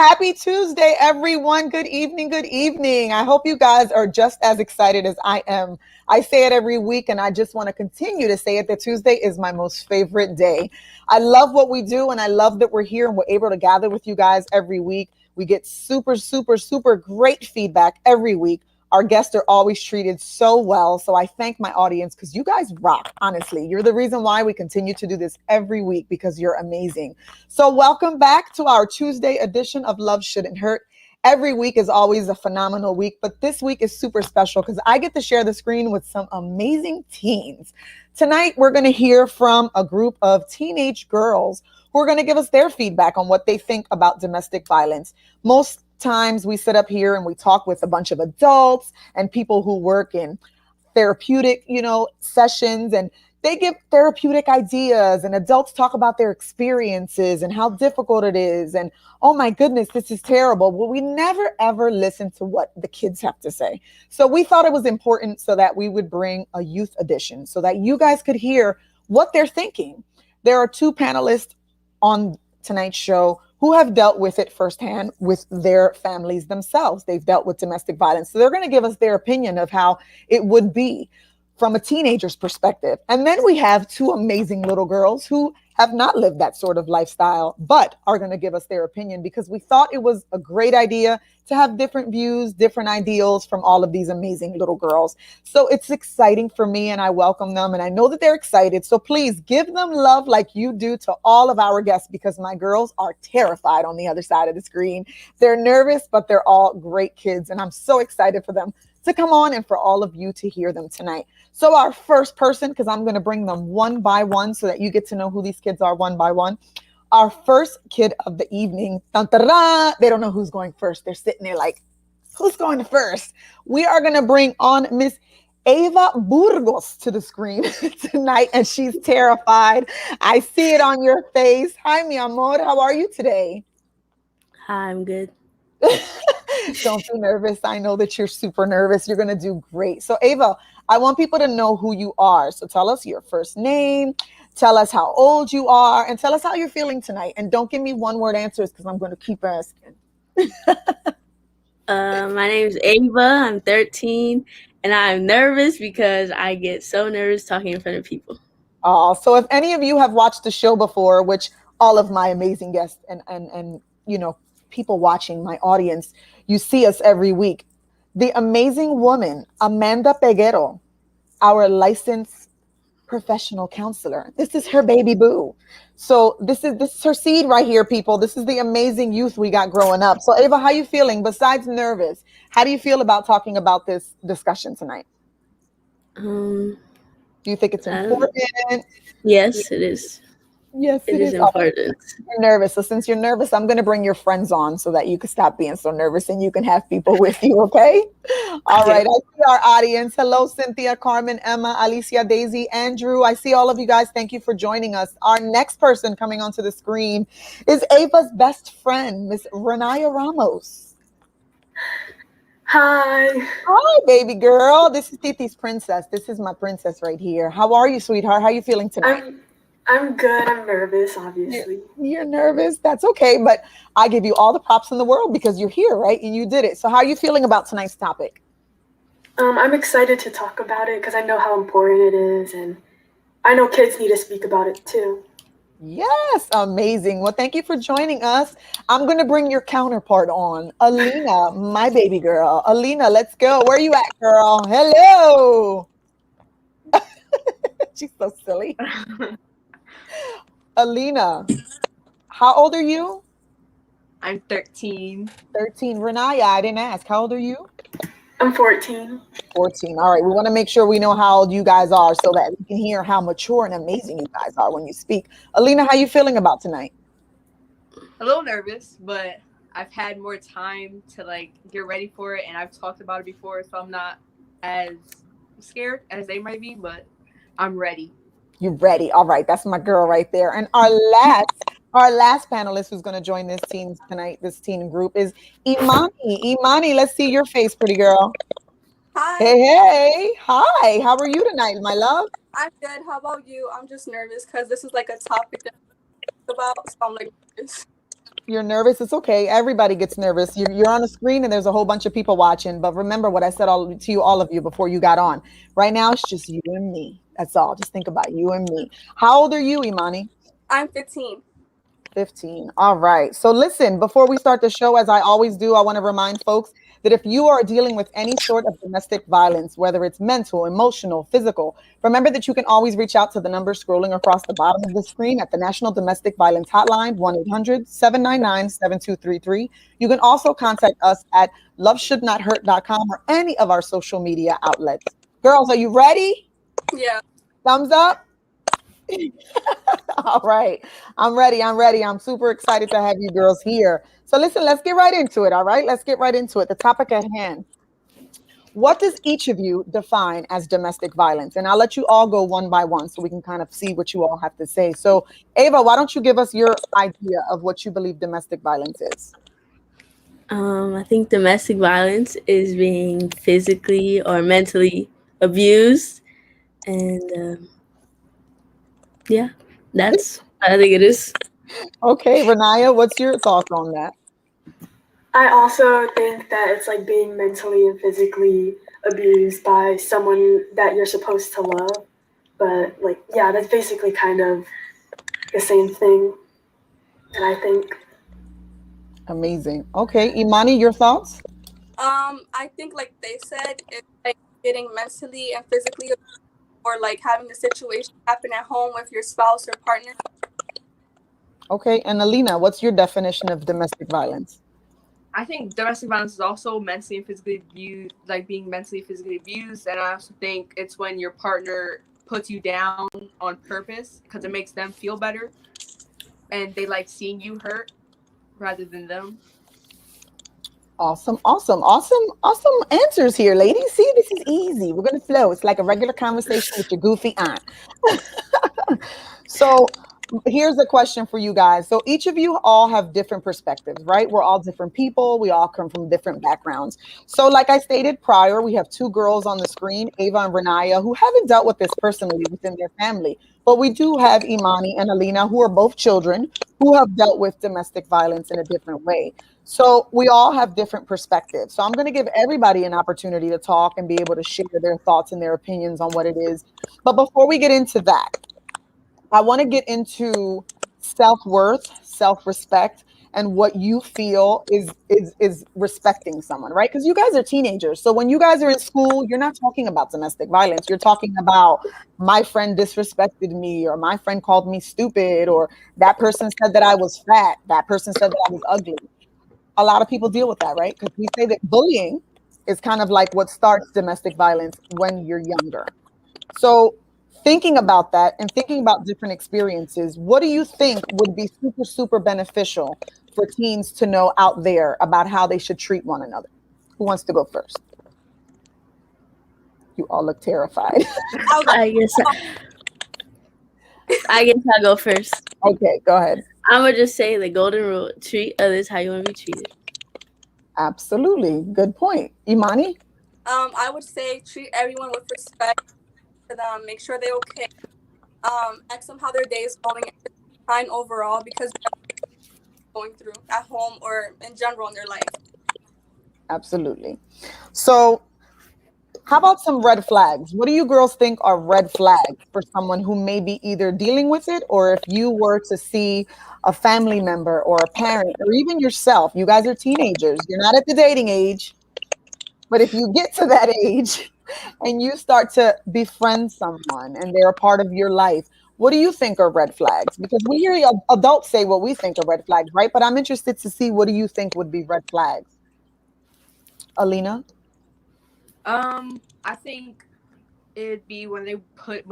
Happy Tuesday, everyone. Good evening. Good evening. I hope you guys are just as excited as I am. I say it every week, and I just want to continue to say it that Tuesday is my most favorite day. I love what we do, and I love that we're here and we're able to gather with you guys every week. We get super, super, super great feedback every week. Our guests are always treated so well. So I thank my audience because you guys rock, honestly. You're the reason why we continue to do this every week because you're amazing. So welcome back to our Tuesday edition of Love Shouldn't Hurt. Every week is always a phenomenal week, but this week is super special because I get to share the screen with some amazing teens. Tonight, we're going to hear from a group of teenage girls who are going to give us their feedback on what they think about domestic violence. Most times we sit up here and we talk with a bunch of adults and people who work in therapeutic, sessions, and they give therapeutic ideas, and adults talk about their experiences and how difficult it is. And oh my goodness, this is terrible. Well, we never ever listen to what the kids have to say. So we thought it was important so that we would bring a youth edition so that you guys could hear what they're thinking. There are two panelists on tonight's show who have dealt with it firsthand with their families themselves. They've dealt with domestic violence. So they're going to give us their opinion of how it would be from a teenager's perspective. And then we have two amazing little girls who have not lived that sort of lifestyle, but are going to give us their opinion because we thought it was a great idea to have different views, different ideals from all of these amazing little girls. So it's exciting for me and I welcome them and I know that they're excited. So please give them love like you do to all of our guests because my girls are terrified on the other side of the screen. They're nervous, but they're all great kids and I'm so excited for them to come on and for all of you to hear them tonight. So our first person, because I'm going to bring them one by one so that you get to know who these kids are one by one. Our first kid of the evening, they don't know who's going first. They're sitting there like, who's going first? We are going to bring on Miss Ava Burgos to the screen tonight, and she's terrified. I see it on your face. Hi, mi amor. How are you today? Hi, I'm good. Don't be nervous. I know that you're super nervous. You're going to do great. So, Ava, I want people to know who you are. So tell us your first name, tell us how old you are, and tell us how you're feeling tonight. And don't give me one-word answers because I'm going to keep asking. My name is Ava. I'm 13, and I'm nervous because I get so nervous talking in front of people. So if any of you have watched the show before, which all of my amazing guests and people watching, my audience, you see us every week. The amazing woman, Amanda Peguero, our licensed professional counselor. This is her baby boo. So this is her seed right here, people. This is the amazing youth we got growing up. So Ava, how you feeling? Besides nervous, how do you feel about talking about this discussion tonight? Do you think it's important? Yes, it is. Yes, it is important. You're nervous. So since you're nervous, I'm going to bring your friends on so that you can stop being so nervous and you can have people with you, okay? All right. I see our audience. Hello, Cynthia, Carmen, Emma, Alicia, Daisy, Andrew. I see all of you guys. Thank you for joining us. Our next person coming onto the screen is Ava's best friend, Miss Renaya Ramos. Hi. Hi, baby girl. This is Titi's princess. This is my princess right here. How are you, sweetheart? How are you feeling tonight? I'm good. I'm nervous, obviously. You're nervous. That's okay. But I give you all the props in the world because you're here, right? And you did it. So how are you feeling about tonight's topic? I'm excited to talk about it because I know how important it is. And I know kids need to speak about it too. Yes. Amazing. Well, thank you for joining us. I'm going to bring your counterpart on. Alina, my baby girl. Alina, let's go. Where are you at, girl? Hello. She's so silly. Alina, how old are you? I'm 13. 13. Renaya, I didn't ask. How old are you? I'm 14. 14. All right. We want to make sure we know how old you guys are so that we can hear how mature and amazing you guys are when you speak. Alina, how you feeling about tonight? A little nervous, but I've had more time to get ready for it, and I've talked about it before, so I'm not as scared as they might be, but I'm ready. You're ready. All right. That's my girl right there. And our last panelist who's going to join this team tonight, this team group, is Imani. Imani, let's see your face, pretty girl. Hi. Hey. Hi. How are you tonight, my love? I'm good. How about you? I'm just nervous because this is like a topic that I'm about, so I'm like nervous. You're nervous. It's okay. Everybody gets nervous. You're on a screen and there's a whole bunch of people watching. But remember what I said to you, all of you, before you got on. Right now, it's just you and me. That's all. Just think about you and me. How old are you, Imani? I'm 15. 15. All right. So listen, before we start the show, as I always do, I want to remind folks that if you are dealing with any sort of domestic violence, whether it's mental, emotional, physical, remember that you can always reach out to the number scrolling across the bottom of the screen at the National Domestic Violence Hotline, 1-800-799-7233. You can also contact us at loveshouldnothurt.com or any of our social media outlets. Girls, are you ready? Yeah. Thumbs up. All right. I'm ready. I'm ready. I'm super excited to have you girls here. So listen, let's get right into it. All right. Let's get right into it. The topic at hand. What does each of you define as domestic violence? And I'll let you all go one by one so we can kind of see what you all have to say. So, Ava, why don't you give us your idea of what you believe domestic violence is? I think domestic violence is being physically or mentally abused, and yeah, that's I think it is. Okay, Renaya, what's your thoughts on that? I also think that it's like being mentally and physically abused by someone that you're supposed to love. But like, yeah, that's basically kind of the same thing. And I think Amazing. Okay, Imani, your thoughts? I think like they said, it's like getting mentally and physically or like having a situation happen at home with your spouse or partner. Okay, and Alina, what's your definition of domestic violence? I think domestic violence is also mentally and physically abused, like being mentally and physically abused. And I also think it's when your partner puts you down on purpose because it makes them feel better and they like seeing you hurt rather than them. Awesome, awesome, awesome, awesome answers here, ladies. See, this is easy. We're gonna flow. It's like a regular conversation with your goofy aunt. So here's a question for you guys. So each of you all have different perspectives, right? We're all different people. We all come from different backgrounds. So like I stated prior, we have two girls on the screen, Ava and Renaya, who haven't dealt with this personally within their family. But we do have Imani and Alina, who are both children who have dealt with domestic violence in a different way. So we all have different perspectives. So I'm going to give everybody an opportunity to talk and be able to share their thoughts and their opinions on what it is. But before we get into that, I want to get into self-worth, self-respect, and what you feel is respecting someone, right? Because you guys are teenagers. So when you guys are in school, you're not talking about domestic violence. You're talking about my friend disrespected me, or my friend called me stupid, or that person said that I was fat, that person said that I was ugly. A lot of people deal with that, right? Because we say that bullying is kind of like what starts domestic violence when you're younger. So, thinking about that and thinking about different experiences, what do you think would be super, super beneficial for teens to know out there about how they should treat one another? Who wants to go first? You all look terrified. I'll go. I guess I guess I'll go first. Okay, go ahead. I'm gonna just say the golden rule: treat others how you want to be treated. Absolutely. Good point. Imani? I would say treat everyone with respect to them, make sure they're okay. Ask them how their day is going, and just be kind overall because they're going through at home or in general in their life. Absolutely. So, how about some red flags? What do you girls think are red flags for someone who may be either dealing with it, or if you were to see a family member or a parent or even yourself? You guys are teenagers. You're not at the dating age, but if you get to that age and you start to befriend someone and they're a part of your life, what do you think are red flags? Because we hear adults say what we think are red flags, right? But I'm interested to see, what do you think would be red flags? Alina? I think it'd be when you're put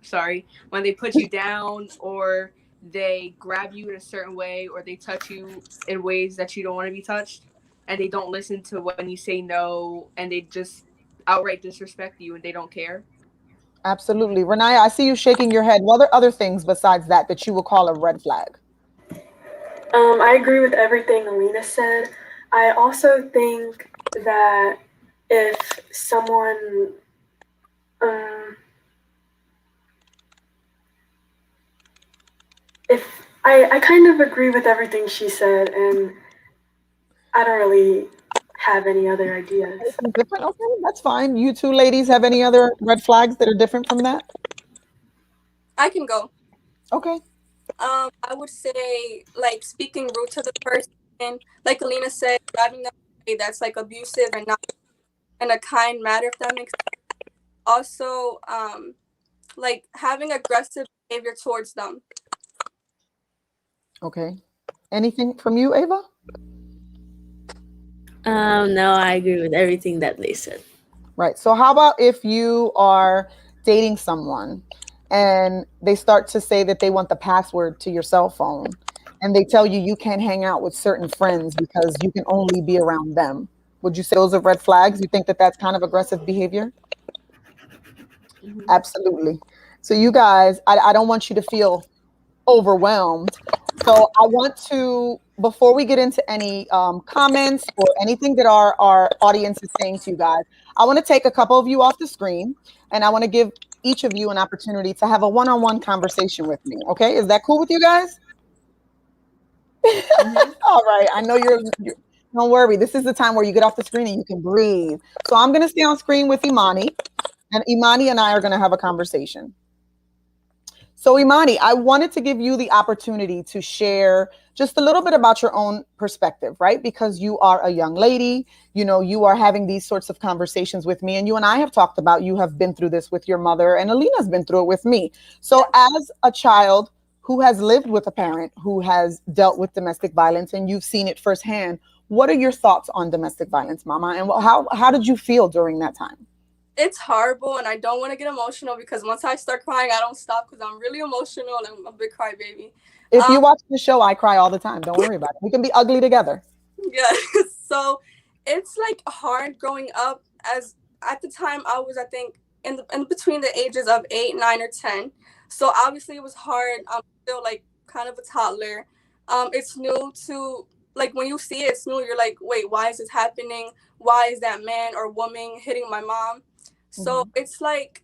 sorry, when they put you down or they grab you in a certain way or they touch you in ways that you don't want to be touched and they don't listen to when you say no and they just outright disrespect you and they don't care. Absolutely. Renaya, I see you shaking your head. What are other things besides that that you would call a red flag? I agree with everything Alina said. I also think that if someone, um, if I kind of agree with everything she said, and I don't really have any other ideas. Anything different? Okay, that's fine. You two ladies have any other red flags that are different from that? I can go. Okay. I would say like speaking rude to the person, like Alina said, grabbing them in a way that's like abusive and not in a kind manner, if that makes sense. Also, like having aggressive behavior towards them. Okay. Anything from you, Ava? No, I agree with everything that they said. Right. So how about if you are dating someone and they start to say that they want the password to your cell phone and they tell you you can't hang out with certain friends because you can only be around them? Would you say those are red flags? You think that that's kind of aggressive behavior? Mhm. Absolutely. So you guys, I don't want you to feel overwhelmed. So I want to, before we get into any comments or anything that our audience is saying to you guys, I want to take a couple of you off the screen and I want to give each of you an opportunity to have a one-on-one conversation with me. Okay, is that cool with you guys? Mhm. All right. I know you're don't worry. This is the time where you get off the screen and you can breathe. So I'm going to stay on screen with Imani, and Imani and I are going to have a conversation. So, Imani, I wanted to give you the opportunity to share just a little bit about your own perspective, right? Because you are a young lady, you know, you are having these sorts of conversations with me, and you and I have talked about you have been through this with your mother, and Alina's been through it with me. So, as a child who has lived with a parent who has dealt with domestic violence and you've seen it firsthand, what are your thoughts on domestic violence, Mama? And how did you feel during that time? It's horrible, and I don't want to get emotional because once I start crying, I don't stop because I'm really emotional and I'm a big crybaby. If Um, you watch the show, I cry all the time. Don't worry about it. We can be ugly together. yeah, so it's like hard growing up. As at the time, I was, I think, in between the ages of 8, 9, or 10. So obviously, it was hard. I'm still like kind of a toddler. It's new to like when you see it, it's new. You're like, wait, why is this happening? Why is that man or woman hitting my mom? So Mhm. it's like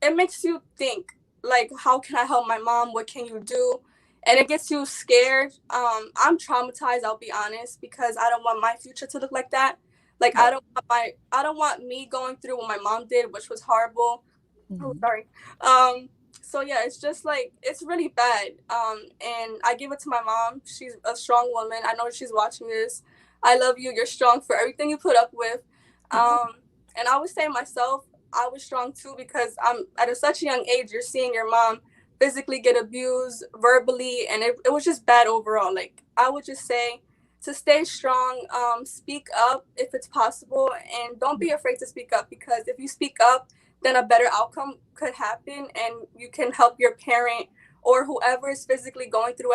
it makes you think like, how can I help my mom? What can you do? And it gets you scared. I'm traumatized. I'll be honest because I don't want my future to look like that. Like Right. I don't want me going through what my mom did, which was horrible. Oh, Mhm. sorry. Um, so yeah, it's just like it's really bad. And I give it to my mom. She's a strong woman. I know she's watching this. I love you. You're strong for everything you put up with. Um, and I would say myself, I was strong too because I'm at such a young age. You're seeing your mom physically get abused verbally, and it was just bad overall. Like I would just say to stay strong, speak up if it's possible, and don't be afraid to speak up because if you speak up, then a better outcome could happen, and you can help your parent or whoever is physically going through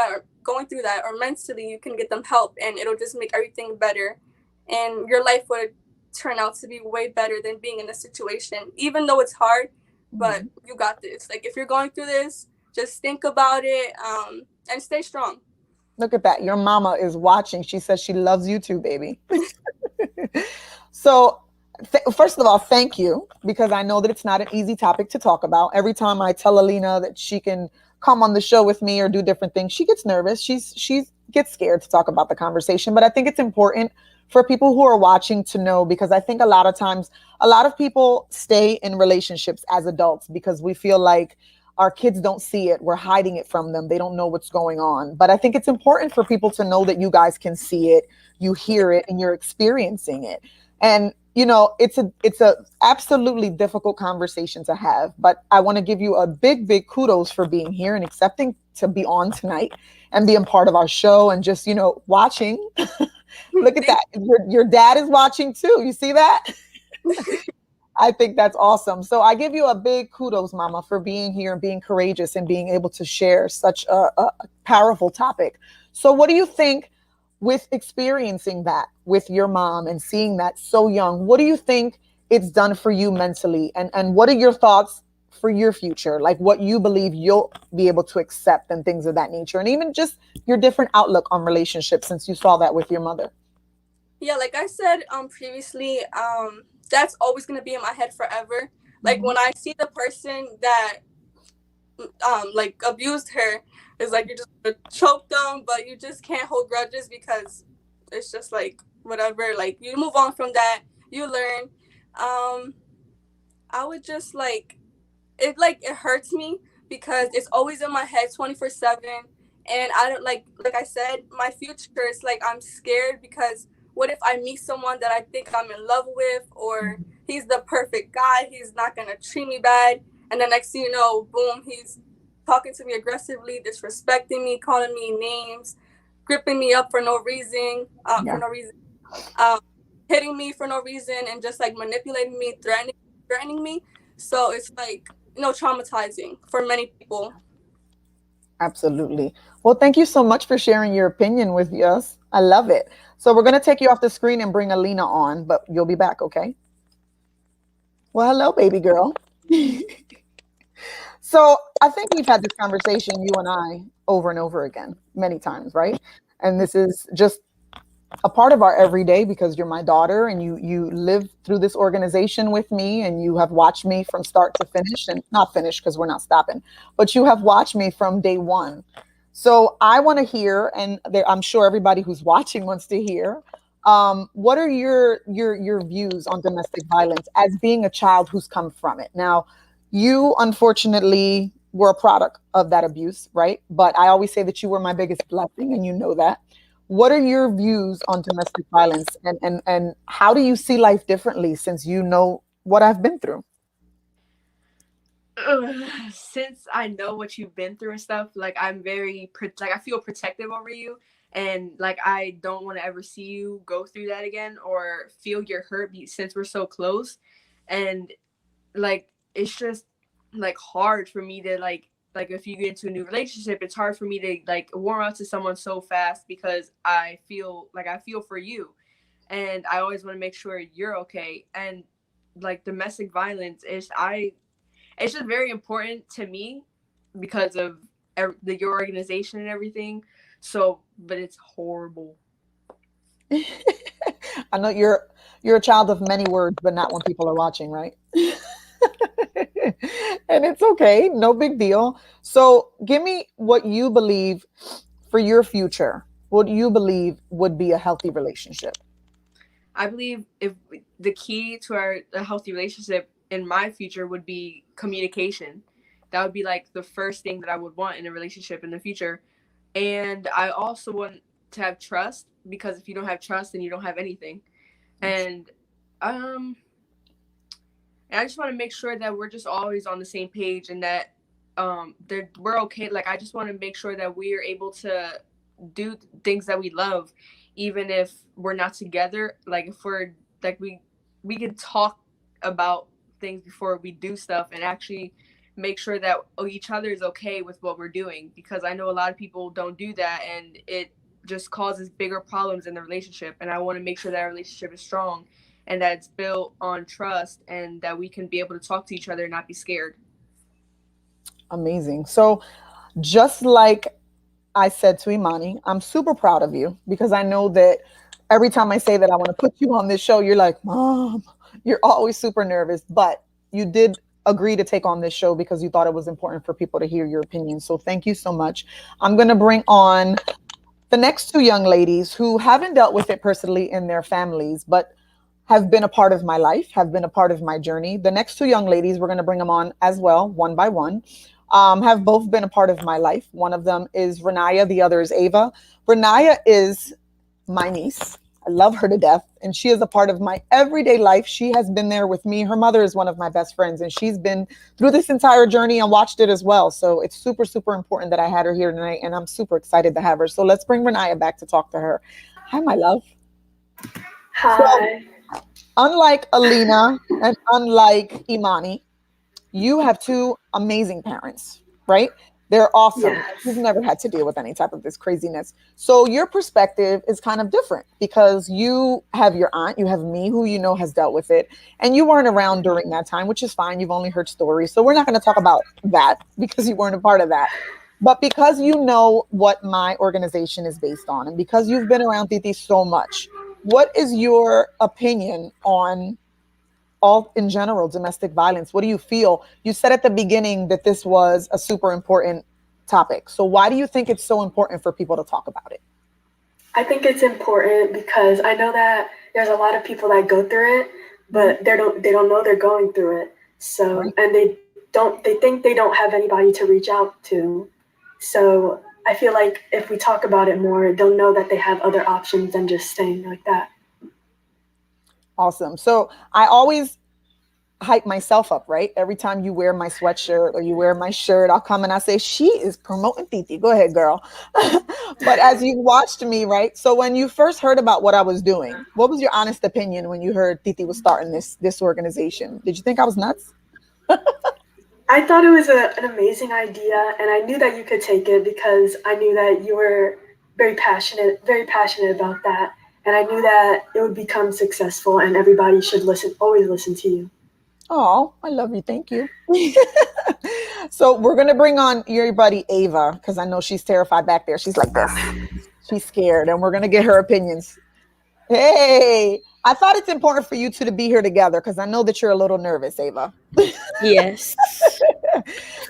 that or mentally. You can get them help, and it'll just make everything better, and your life would turn out to be way better than being in a situation, even though it's hard. But Mhm. you got this. Like if you're going through this, just think about it, and stay strong. Look at that. Your mama is watching. She says she loves you too, baby. So, first of all, thank you because I know that it's not an easy topic to talk about. Every time I tell Alina that she can come on the show with me or do different things, she gets nervous. She's gets scared to talk about the conversation. But I think it's important for people who are watching to know because I think a lot of times a lot of people stay in relationships as adults because we feel like our kids don't see it. We're hiding it from them. They don't know what's going on. But I think it's important for people to know that you guys can see it, you hear it, and you're experiencing it. And you know, it's a absolutely difficult conversation to have, but I want to give you a big kudos for being here and accepting to be on tonight and being part of our show and just, you know, watching. Look at that. Your dad is watching too. You see that? I think that's awesome. So I give you a big kudos, Mama, for being here and being courageous and being able to share such a powerful topic. So, what do you think with experiencing that with your mom and seeing that so young? What do you think it's done for you mentally? And what are your thoughts for your future? Like what you believe you'll be able to accept and things of that nature. And even just your different outlook on relationships since you saw that with your mother. Yeah, like I said previously, that's always gonna be in my head forever. Like Mhm. when I see the person that like abused her, It's like you're just gonna choke them, but you just can't hold grudges because it's just like whatever. Like you move on from that, you learn. I would just like it hurts me because it's always in my head 24/7, and I don't like I said, my future is like I'm scared because what if I meet someone that I think I'm in love with, or he's the perfect guy, he's not gonna treat me bad, and then next thing you know, boom, he's talking to me aggressively, disrespecting me, calling me names, gripping me up for no reason, Yeah, um, hitting me for no reason, and just like manipulating me, threatening me. So it's like, traumatizing for many people. absolutely. Well, thank you so much for sharing your opinion with us. I love it. So we're going to take you off the screen and bring Alina on, but you'll be back, okay? Well, hello, baby girl. So I think we've had this conversation, you and I, over and over again, many times, right? And this is just a part of our everyday because you're my daughter and you live through this organization with me and you have watched me from start to finish, and not finish because we're not stopping, but you have watched me from day one. So I want to hear, and I'm sure everybody who's watching wants to hear, what are your views on domestic violence as being a child who's come from it? Now, you unfortunately were a product of that abuse, right? But I always say that you were my biggest blessing, and you know that. What are your views on domestic violence, and how do you see life differently since you know what I've been through? Since I know what you've been through and stuff, like I'm like I feel protective over you, and like I don't want to ever see you go through that again or feel your hurt since we're so close. And like it's just like hard for me to like if you get into a new relationship, it's hard for me to like warm up to someone so fast because I feel for you, and I always want to make sure you're okay. And like domestic violence is I it's just very important to me because of your organization and everything. So, but it's horrible. I know you're a child of many words, but not when people are watching, right? And it's okay, no big deal. So, give me what you believe for your future. What do you believe would be a healthy relationship? I believe if the key to a healthy relationship in my future would be communication. That would be like the first thing that I would want in a relationship in the future. And I also want to have trust because if you don't have trust, then you don't have anything. And um and I just want to make sure that we're just always on the same page and that we're okay. Like I just want to make sure that we are able to do things that we love, even if we're not together. Like if we're like we can talk about things before we do stuff and actually make sure that each other is okay with what we're doing, because I know a lot of people don't do that and it just causes bigger problems in the relationship, and I want to make sure that our relationship is strong and that it's built on trust and that we can be able to talk to each other and not be scared. Amazing. So, just like I said to Imani, I'm super proud of you because I know that every time I say that I want to put you on this show, you're like, Mom, you're always super nervous. But you did agree to take on this show because you thought it was important for people to hear your opinion. So thank you so much. I'm going to bring on the next two young ladies who haven't dealt with it personally in their families, but have been a part of my life, have been a part of my journey. The next two young ladies, we're going to bring them on as well, one by one, have both been a part of my life. One of them is Renaya, the other is Ava. Renaya is my niece. I love her to death, and she is a part of my everyday life. She has been there with me. Her mother is one of my best friends, and she's been through this entire journey and watched it as well. So it's super, super important that I had her here tonight, and I'm super excited to have her. So let's bring Renaya back to talk to her. Hi, my love. So, Hi. unlike Alina and unlike Imani, you have two amazing parents, right? They're awesome. You've Yes. never had to deal with any type of this craziness. So your perspective is kind of different because you have your aunt, you have me, who you know has dealt with it, and you weren't around during that time, which is fine. You've only heard stories. So we're not going to talk about that because you weren't a part of that. But because you know what my organization is based on, and because you've been around Titi so much, what is your opinion on all in general domestic violence? What do you feel? You said at the beginning that this was a super important topic. So why do you think it's so important for people to talk about it? I think it's important because I know that there's a lot of people that go through it, but they don't know they're going through it. So Right. and they think they don't have anybody to reach out to. So I feel like if we talk about it more, they'll know that they have other options than just staying like that. Awesome. So I always hype myself up, right? Every time you wear my sweatshirt or you wear my shirt, I'll come and I say, she is promoting Titi. Go ahead, girl. But as you watched me, right? So when you first heard about what I was doing, what was your honest opinion when you heard Titi was starting this organization? Did you think I was nuts? I thought it was an amazing idea, and I knew that you could take it because I knew that you were very passionate about that, and I knew that it would become successful, and everybody should always listen to you. Oh, I love you. Thank you. So we're gonna bring on your buddy Ava because I know she's terrified back there. She's like this. She's scared, and we're gonna get her opinions. Hey, I thought it's important for you two to be here together because I know that you're a little nervous, Ava. Yes.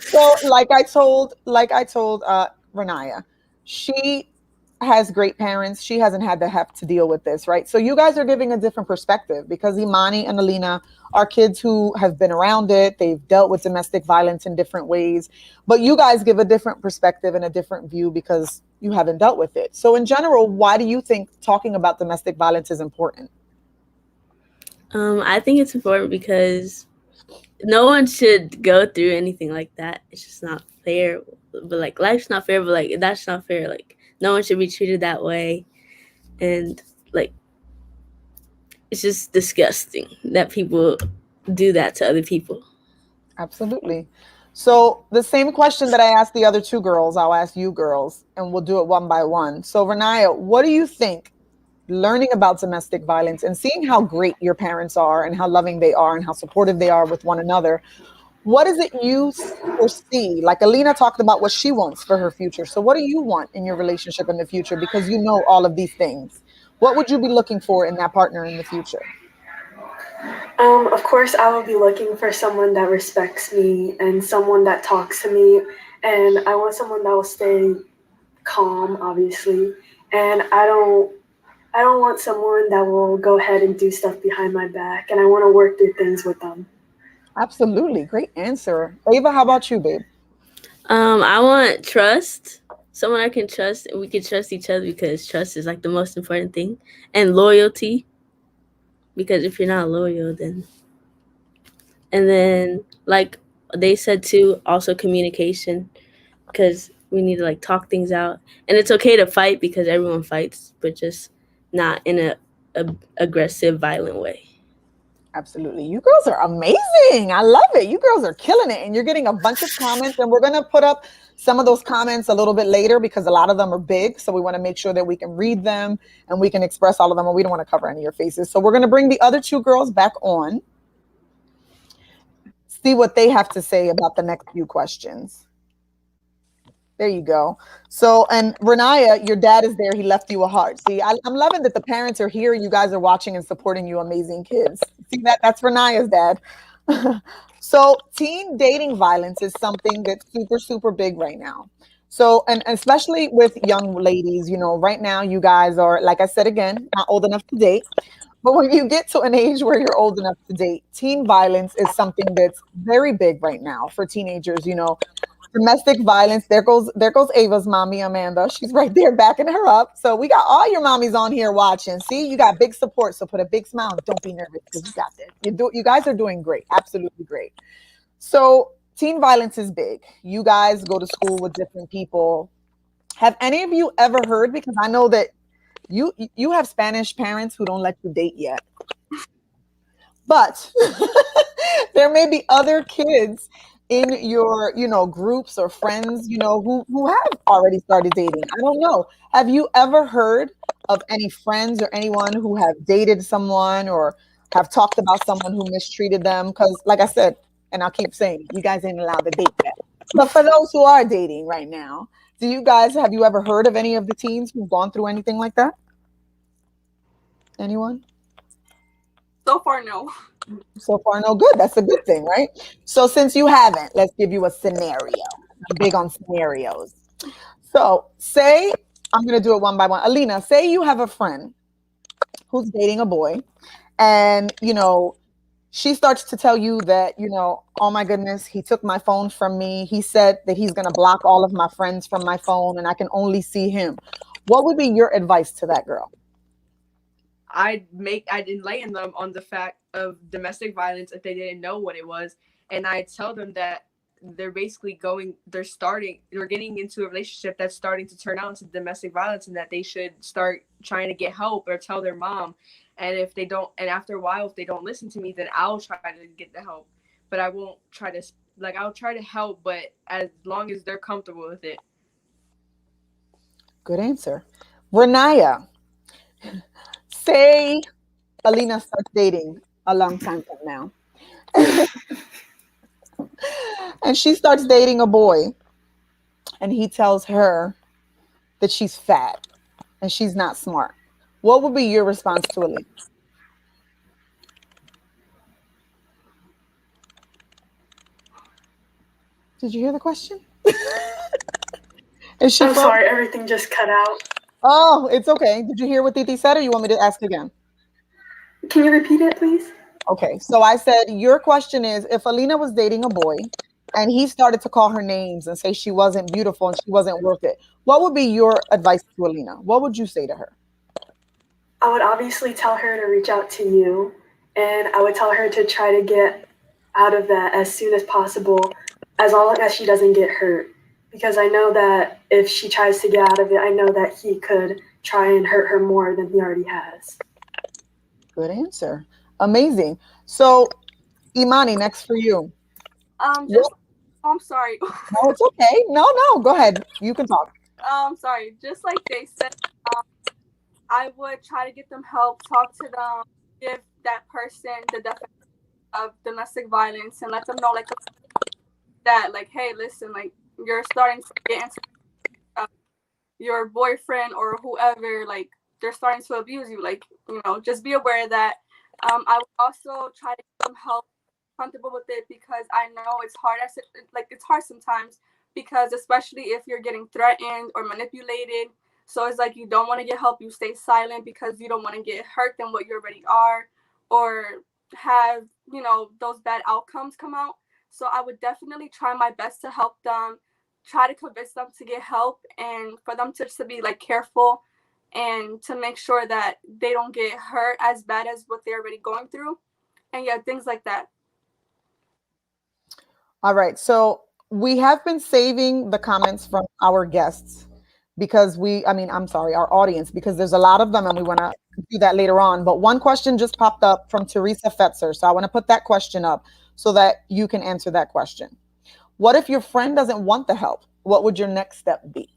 So, like I told Renaya, she has great parents. She hasn't had to have to deal with this, right? So you guys are giving a different perspective because Imani and Alina are kids who have been around it. They've dealt with domestic violence in different ways, but you guys give a different perspective and a different view because you haven't dealt with it. So in general, why do you think talking about domestic violence is important? I think it's important because no one should go through anything like that. It's just not fair. But like life's not fair, but like that's not fair. Like no one should be treated that way. And like it's just disgusting that people do that to other people. Absolutely. So the same question that I asked the other two girls, I'll ask you girls, and we'll do it one by one. So Renaya, what do you think learning about domestic violence and seeing how great your parents are and how loving they are and how supportive they are with one another, what is it you foresee? Like Alina talked about what she wants for her future. So what do you want in your relationship in the future? Because you know all of these things. What would you be looking for in that partner in the future? Of course, I will be looking for someone that respects me and someone that talks to me, and I want someone that will stay calm, obviously, and I don't want someone that will go ahead and do stuff behind my back, and I want to work through things with them. Absolutely. Great answer. Ava, how about you, babe? I want trust. Someone I can trust and we can trust each other because trust is like the most important thing. And loyalty. Because if you're not loyal then like they said too, also communication. Because we need to like talk things out. And it's okay to fight because everyone fights, but just not in a aggressive, violent way. Absolutely. You girls are amazing. I love it. You girls are killing it. And you're getting a bunch of comments. And we're going to put up some of those comments a little bit later because a lot of them are big. So we want to make sure that we can read them and we can express all of them. And we don't want to cover any of your faces. So we're going to bring the other two girls back on, see what they have to say about the next few questions. There you go. So, and Renaya, your dad is there. He left you a heart. See, I'm loving that the parents are here. You guys are watching and supporting you amazing kids. See that? That's Renaya's dad. So teen dating violence is something that's super, super big right now. So, and especially with young ladies, you know, right now you guys are, like I said again, not old enough to date. But when you get to an age where you're old enough to date, teen violence is something that's very big right now for teenagers. You know, domestic violence. There goes Ava's mommy, Amanda. She's right there backing her up. So we got all your mommies on here watching. See, you got big support. So put a big smile. Don't be nervous because you got this. You guys are doing great. Absolutely great. So teen violence is big. You guys go to school with different people. Have any of you ever heard? Because I know that you have Spanish parents who don't let you date yet. But there may be other kids in your, groups or friends, who have already started dating. I don't know. Have you ever heard of any friends or anyone who have dated someone or have talked about someone who mistreated them? Because like I said, and I'll keep saying, you guys ain't allowed to date yet. But for those who are dating right now, have you ever heard of any of the teens who've gone through anything like that? Anyone? So far, no. So far, no good. That's a good thing, right? So since you haven't, let's give you a scenario. I'm big on scenarios. So say, I'm going to do it one by one. Alina, say you have a friend who's dating a boy, and, she starts to tell you that, oh my goodness, he took my phone from me. He said that he's going to block all of my friends from my phone and I can only see him. What would be your advice to that girl? I'd enlighten them on the fact of domestic violence if they didn't know what it was, and I'd tell them that they're getting into a relationship that's starting to turn out into domestic violence, and that they should start trying to get help or tell their mom. And if they don't, and after a while, if they don't listen to me, then I'll try to get the help. But I won't try to, like, I'll try to help, but as long as they're comfortable with it. Good answer. Renaya, say Alina starts dating a long time from now. And she starts dating a boy, and he tells her that she's fat and she's not smart. What would be your response to Alina? Did you hear the question? Is she I'm sorry, everything just cut out. Oh, it's okay. Did you hear what Titi said, or you want me to ask again? Can you repeat it, please? Okay, so I said your question is, if Alina was dating a boy and he started to call her names and say she wasn't beautiful and she wasn't worth it, what would be your advice to Alina? What would you say to her? I would obviously tell her to reach out to you, and I would tell her to try to get out of that as soon as possible, as long as she doesn't get hurt. Because I know that if she tries to get out of it, I know that he could try and hurt her more than he already has. Good answer. Amazing. So, Imani, next for you. I'm sorry. No, it's okay. No, go ahead. You can talk. Sorry. Just like they said, I would try to get them help, talk to them, give that person the definition of domestic violence, and let them know, like, that, like, hey, listen, like, you're starting to get into your boyfriend or whoever, like, they're starting to abuse you. Like, just be aware of that. I would also try to get them help, comfortable with it, because I know it's hard. It's hard sometimes, because especially if you're getting threatened or manipulated. So it's like you don't want to get help. You stay silent because you don't want to get hurt than what you already are, or have, those bad outcomes come out. So I would definitely try my best to help them, try to convince them to get help, and for them to be, like, careful, and to make sure that they don't get hurt as bad as what they're already going through. And yeah, things like that. All right. So we have been saving the comments from our guests because I'm sorry, our audience, because there's a lot of them and we want to do that later on. But one question just popped up from Teresa Fetzer. So I want to put that question up so that you can answer that question. What if your friend doesn't want the help? What would your next step be?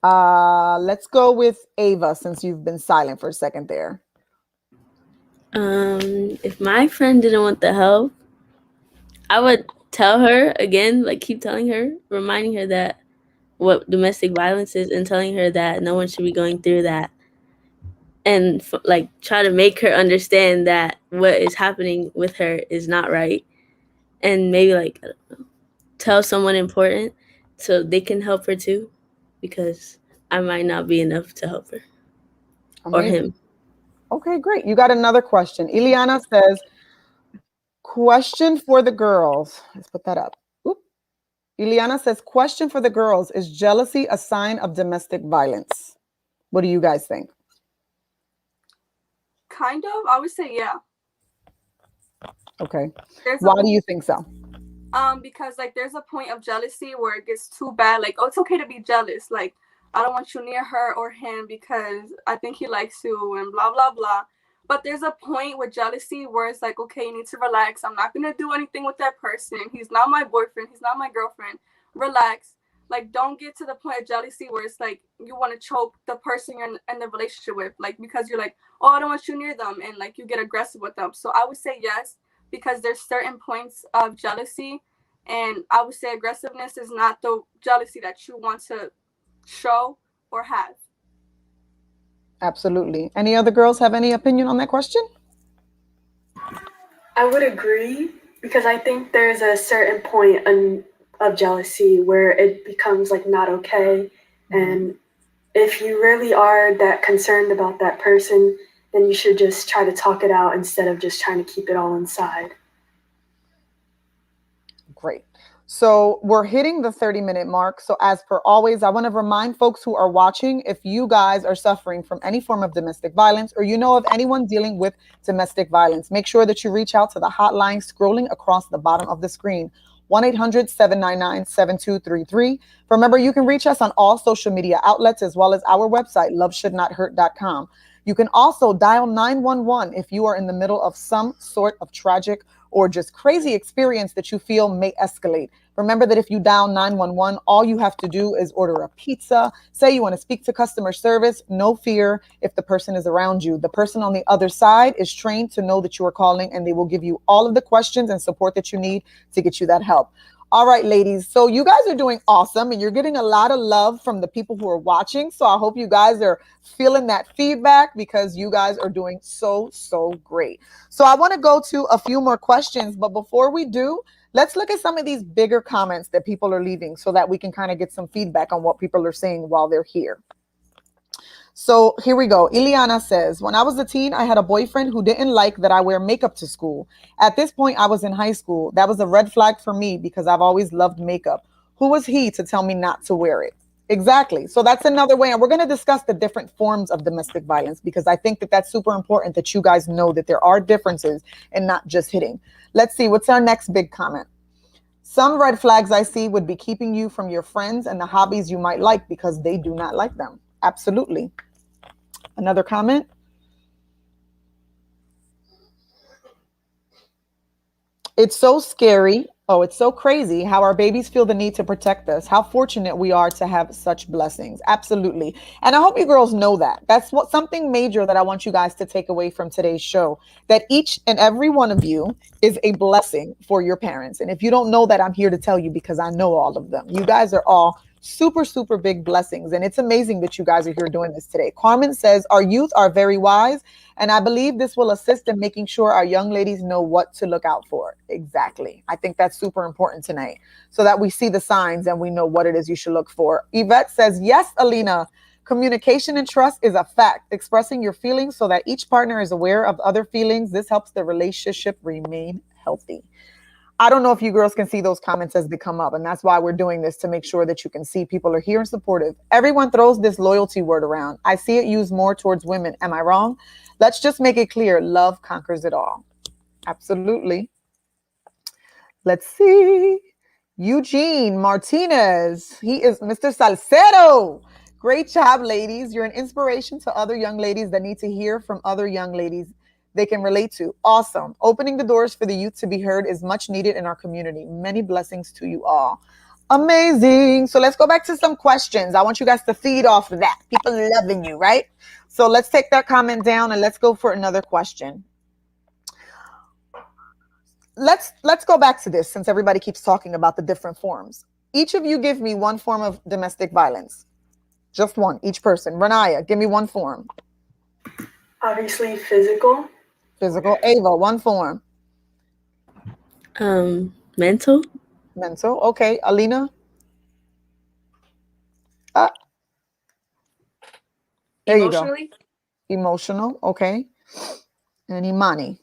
Let's go with Ava, since you've been silent for a second there. If my friend didn't want the help, I would tell her again, like, keep telling her, reminding her that what domestic violence is, and telling her that no one should be going through that, and like try to make her understand that what is happening with her is not right, and maybe, like, I don't know, tell someone important so they can help her too, because I might not be enough to help her. Amazing. Or him. Okay, great. You got another question. Ileana says, question for the girls. Let's put that up. Oop. Ileana says, question for the girls. Is jealousy a sign of domestic violence? What do you guys think? Kind of. I would say yeah. Okay. Why do you think so? Because, like, there's a point of jealousy where it gets too bad. Like, oh, it's okay to be jealous. Like, I don't want you near her or him because I think he likes you and blah, blah, blah. But there's a point with jealousy where it's like, okay, you need to relax. I'm not going to do anything with that person. He's not my boyfriend. He's not my girlfriend. Relax. Like, don't get to the point of jealousy where it's like you want to choke the person you're in the relationship with. Like, because you're like, oh, I don't want you near them. And, like, you get aggressive with them. So I would say yes, because there's certain points of jealousy. And I would say aggressiveness is not the jealousy that you want to show or have. Absolutely. Any other girls have any opinion on that question? I would agree Because I think there's a certain point of jealousy where it becomes like not okay. And if you really are that concerned about that person, then you should just try to talk it out instead of just trying to keep it all inside. Great. So we're hitting the 30-minute mark. So as per always, I want to remind folks who are watching, if you guys are suffering from any form of domestic violence or you know of anyone dealing with domestic violence, make sure that you reach out to the hotline scrolling across the bottom of the screen. 1-800-799-7233. Remember, you can reach us on all social media outlets as well as our website, loveshouldnothurt.com. You can also dial 911 if you are in the middle of some sort of tragic or just crazy experience that you feel may escalate. Remember that if you dial 911, all you have to do is order a pizza, say you want to speak to customer service, no fear if the person is around you. The person on the other side is trained to know that you are calling and they will give you all of the questions and support that you need to get you that help. All right, ladies. So you guys are doing awesome and you're getting a lot of love from the people who are watching. So I hope you guys are feeling that feedback because you guys are doing so, so great. So I want to go to a few more questions. But before we do, let's look at some of these bigger comments that people are leaving so that we can kind of get some feedback on what people are saying while they're here. So here we go. Ileana says, when I was a teen, I had a boyfriend who didn't like that I wear makeup to school. At this point, I was in high school. That was a red flag for me because I've always loved makeup. Who was he to tell me not to wear it? Exactly. So that's another way. And we're going to discuss the different forms of domestic violence because I think that that's super important that you guys know that there are differences and not just hitting. Let's see. What's our next big comment? Some red flags I see would be keeping you from your friends and the hobbies you might like because they do not like them. Absolutely. Another comment? It's so scary. Oh, it's so crazy how our babies feel the need to protect us. How fortunate we are to have such blessings. Absolutely. And I hope you girls know that. That's what something major that I want you guys to take away from today's show, that each and every one of you is a blessing for your parents. And if you don't know that, I'm here to tell you because I know all of them. You guys are all super, super big blessings. And it's amazing that you guys are here doing this today. Carmen says, our youth are very wise. And I believe this will assist in making sure our young ladies know what to look out for. Exactly. I think that's super important tonight so that we see the signs and we know what it is you should look for. Yvette says, yes, Alina, communication and trust is a fact. Expressing your feelings so that each partner is aware of other feelings. This helps the relationship remain healthy. I don't know if you girls can see those comments as they come up, and that's why we're doing this, to make sure that you can see people are here and supportive. Everyone throws this loyalty word around. I see it used more towards women. Am I wrong? Let's just make it clear. Love conquers it all. Absolutely. Let's see. Eugene Martinez. He is Mr. Salcedo. Great job, ladies. You're an inspiration to other young ladies that need to hear from other young ladies they can relate to. Awesome. Opening the doors for the youth to be heard is much needed in our community. Many blessings to you all. Amazing. So let's go back to some questions. I want you guys to feed off of that. People loving you, right? So let's take that comment down and let's go for another question. Let's go back to this since everybody keeps talking about the different forms. Each of you give me one form of domestic violence. Just one, each person. Renaya, give me one form. Obviously, physical. Physical. Ava, one form. Mental. Mental. Okay. Alina. There you go. Emotionally? Emotional. Okay. And Imani.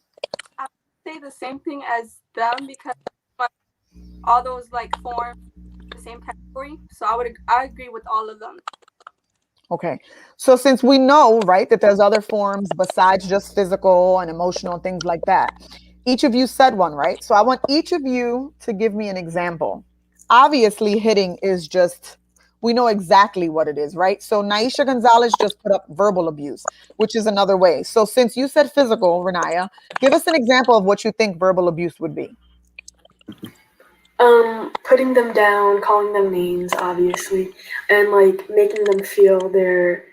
I would say the same thing as them because all those like forms the same category. So I agree with all of them. Okay. So since we know, right, that there's other forms besides just physical and emotional and things like that, each of you said one, right? So I want each of you to give me an example. Obviously, hitting is just, we know exactly what it is, right? So Naisha Gonzalez just put up verbal abuse, which is another way. So since you said physical, Renaya, give us an example of what you think verbal abuse would be. Putting them down, calling them names, obviously, and like making them feel they're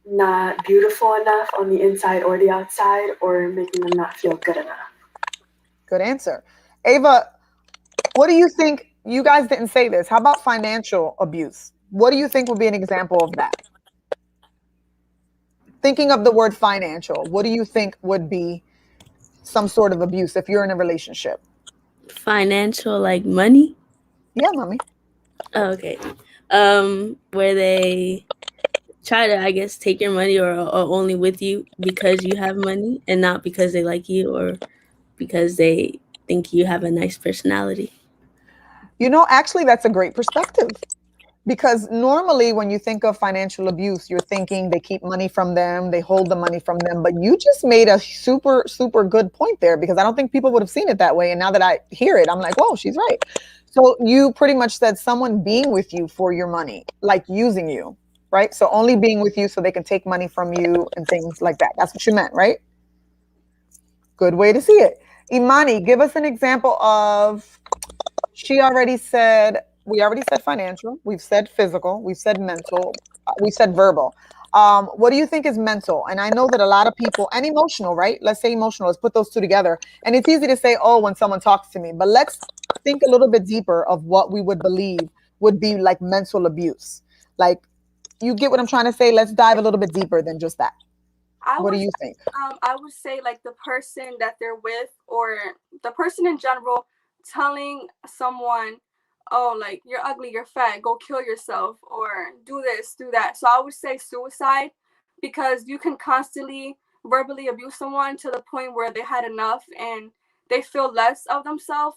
not beautiful enough on the inside or the outside, or making them not feel good enough. Good answer. Ava, what do you think? You guys didn't say this. How about financial abuse? What do you think would be an example of that? Thinking of the word financial, what do you think would be some sort of abuse if you're in a relationship? Financial, like money. Yeah, mommy. Oh, okay. Where they try to, I guess, take your money or only with you because you have money and not because they like you or because they think you have a nice personality. Actually, that's a great perspective. Because normally, when you think of financial abuse, you're thinking they keep money from them, they hold the money from them. But you just made a super, super good point there because I don't think people would have seen it that way. And now that I hear it, I'm like, whoa, she's right. So you pretty much said someone being with you for your money, like using you, right? So only being with you so they can take money from you and things like that. That's what you meant, right? Good way to see it. Imani, give us an example of we already said financial, we've said physical, we've said mental, we said verbal. What do you think is mental? And I know that a lot of people, and emotional, right? Let's say emotional, let's put those two together. And it's easy to say, oh, when someone talks to me, but let's think a little bit deeper of what we would believe would be like mental abuse. Like, you get what I'm trying to say? Let's dive a little bit deeper than just that. I What do would you think? I would say like the person that they're with or the person in general telling someone, oh, like you're ugly, you're fat, go kill yourself or do this, do that. So I would say suicide because you can constantly verbally abuse someone to the point where they had enough and they feel less of themselves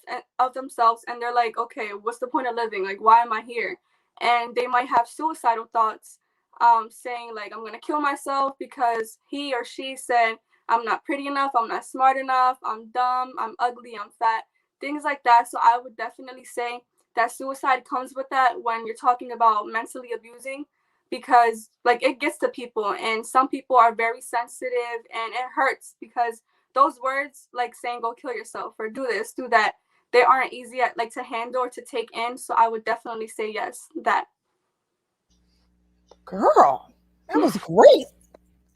and they're like, okay, what's the point of living? Like why am I here? And they might have suicidal thoughts, saying like I'm gonna kill myself because he or she said I'm not pretty enough, I'm not smart enough, I'm dumb, I'm ugly, I'm fat, things like that. So I would definitely say that suicide comes with that when you're talking about mentally abusing because like it gets to people and some people are very sensitive and it hurts because those words like saying go kill yourself or do this, do that, they aren't easy at, like to handle or to take in. So I would definitely say yes, that. Girl, that was great.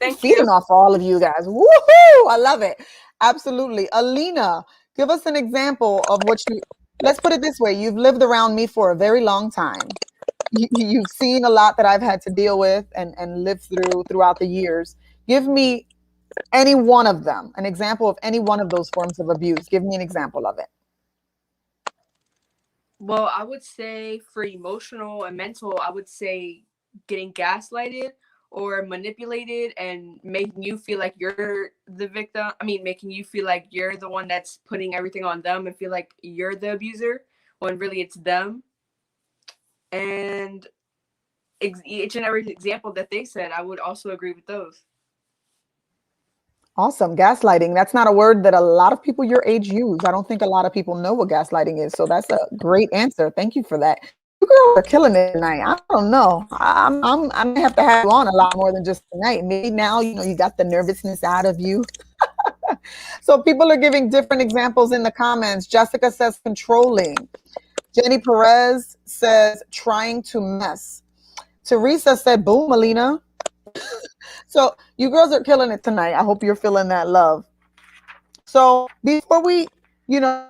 I'm Thank you. feeding off all of you guys. Woohoo! I love it. Absolutely. Alina, give us an example of let's put it this way. You've lived around me for a very long time. You've seen a lot that I've had to deal with and live throughout the years. Give me any one of them, an example of any one of those forms of abuse. Give me an example of it. Well, I would say for emotional and mental, I would say getting gaslighted or manipulated and making you feel like you're the victim. I mean, making you feel like you're the one that's putting everything on them and feel like you're the abuser when really it's them. And each and every example that they said, I would also agree with those. Awesome. Gaslighting. That's not a word that a lot of people your age use. I don't think a lot of people know what gaslighting is. So that's a great answer. Thank you for that. You girls are killing it tonight. I don't know. I may have to have you on a lot more than just tonight. Maybe now, you got the nervousness out of you. So people are giving different examples in the comments. Jessica says controlling. Jenny Perez says trying to mess. Teresa said, boom, Alina. So you girls are killing it tonight. I hope you're feeling that love. So before we,